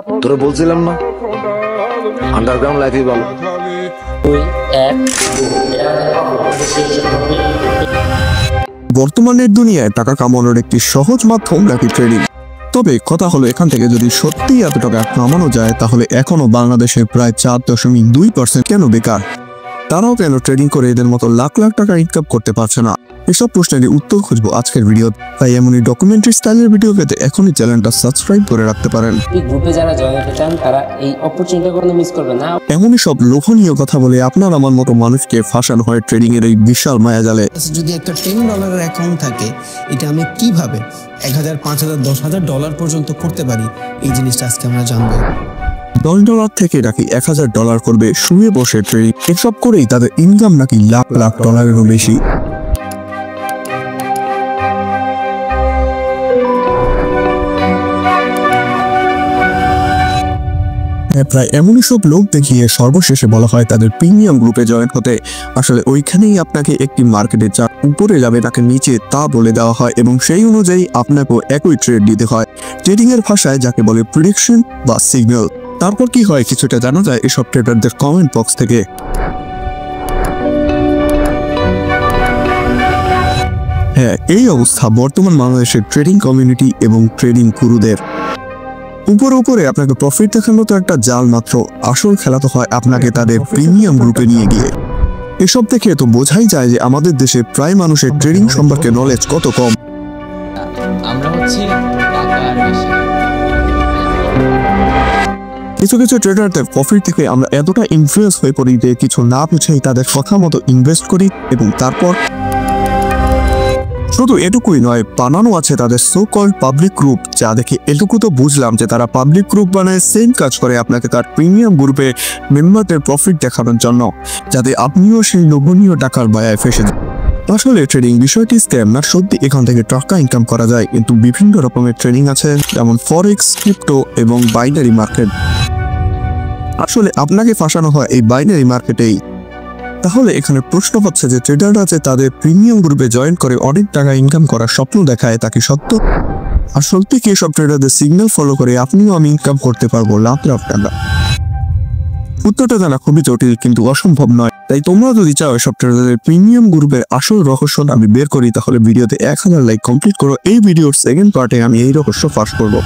তোরে বলছিলাম না আন্ডারগ্রাউন্ড লাইফই ভালো। বর্তমানের দুনিয়ায় টাকা কামানোর একটি সহজ মাধ্যম নাকি ট্রেডিং। তবে কথা হলো এখান থেকে যদি সত্যিই এত টাকা কামানো যায় তাহলে এখনো বাংলাদেশে প্রায় 4.2% কেন বেকার, তারাও কেন ট্রেডিং করে এদের মতো লাখ লাখ টাকা ইনকাম করতে পারছে না। এসব প্রশ্নের উত্তর খুঁজবো আজকের ভিডিও। তাই এমনই ডকুমেন্টারি স্টাইলের ভিডিও পেতে এখনই চ্যানেলটা সাবস্ক্রাইব করে রাখতে পারেন। এই গ্রুপে যারা জয়েন হতে চান তারা এই অপরচুনিটি কোনো মিস করবেন না। এমনই সব লোভনীয় কথা বলে আপনার আমার মতো মানুষকে ফাঁসানো হয় ট্রেডিং এর এই বিশাল মায়াজালে। যদি একটা $10 অ্যাকাউন্ট থাকে, এটা আমি কিভাবে 1000, 5000, $10,000 পর্যন্ত করতে পারি, এই জিনিসটা আজকে আমরা জানবো। $10 থেকে নাকি $1000 করবে শুয়ে বসে ট্রেডিং, এসব করেই তাদের ইনকাম নাকি লাখ লাখ ডলারেরও বেশি। প্রায় এমনই সব লোক দেখিয়ে সর্বশেষে বলা হয় তাদের প্রিমিয়াম গ্রুপে জয়েন হতে। আসলে ওইখানেই আপনাকে একটি মার্কেটে যা উপরে যাবে তাকে নিচে তা বলে দেওয়া হয় এবং সেই অনুযায়ী আপনাকেও একই ট্রেড দিতে হয়। ট্রেডিং এর ভাষায় যাকে বলে প্রেডিকশন বা সিগন্যাল। তারপর কি হয় কিছুটা জানা যায় এসব ট্রেডারদের কমেন্ট বক্স থেকে। হ্যাঁ, এই অবস্থা বর্তমান বাংলাদেশের ট্রেডিং কমিউনিটি এবং ট্রেডিং গুরুদের। উপরে আপনাকে প্রফিট দেখানো তো একটা জাল মাত্র, আসল খেলা তো হয় আপনাকে তাদের প্রিমিয়াম গ্রুপে নিয়ে গিয়ে। এসব দেখে তো বোঝাই যায় যে আমাদের দেশে প্রায় মানুষের ট্রেডিং সম্পর্কে নলেজ কত কম। আমরা হচ্ছে টাকার বেশি। কিছু কিছু ট্রেডারদের প্রফিট থেকে আমরা এতটা ইনফ্লুয়েন্স হয়ে পড়ি যে কিছু না বুঝেই তাদের কথা মতো ইনভেস্ট করি এবং তারপর শুধু এটুকুই নয়, বানানো আছে তাদের সো কল্ড পাবলিক গ্রুপ, যা দেখে এটুকু তো বুঝলাম যে তারা পাবলিক গ্রুপ বানায় সেম কাজ করে আপনাকে তার প্রিমিয়াম গ্রুপে মেম্বারদের প্রফিট দেখানোর জন্য, যাতে আপনিও সেই লোভনীয় টাকার বায়ায় ফেসে যান। আসলে ট্রেডিং বিষয়টি স্ক্যাম না, সত্যি এখান থেকে টাকা ইনকাম করা যায়, কিন্তু বিভিন্ন রকমের ট্রেডিং আছে যেমন ফরেক্স, ক্রিপ্টো এবং বাইনারি মার্কেট। আসলে আপনাকে ফাঁসানো হয় এই বাইনারি মার্কেটেই। তাহলে এখানে প্রশ্ন হচ্ছে যে ট্রেডাররা যে তাদের প্রিমিয়াম গ্রুপে জয়েন করে অনেক টাকা ইনকাম করার স্বপ্ন দেখায় তা কি সত্য? আর সত্যি কি সব ট্রেডারদের সিগন্যাল ফলো করে আপনিও আমি ইনকাম করতে পারবো লাখ লাখ টাকা? উত্তরটা জানা খুবই জটিল কিন্তু অসম্ভব নয়। তাই তোমরা যদি চাও এসব ট্রেডারদের প্রিমিয়াম গ্রুপের আসল রহস্য আমি বের করি তাহলে ভিডিওতে 1000 লাইক কমপ্লিট করো। এই ভিডিওর সেকেন্ড পার্টে আমি এই রহস্য ফাঁস করবো।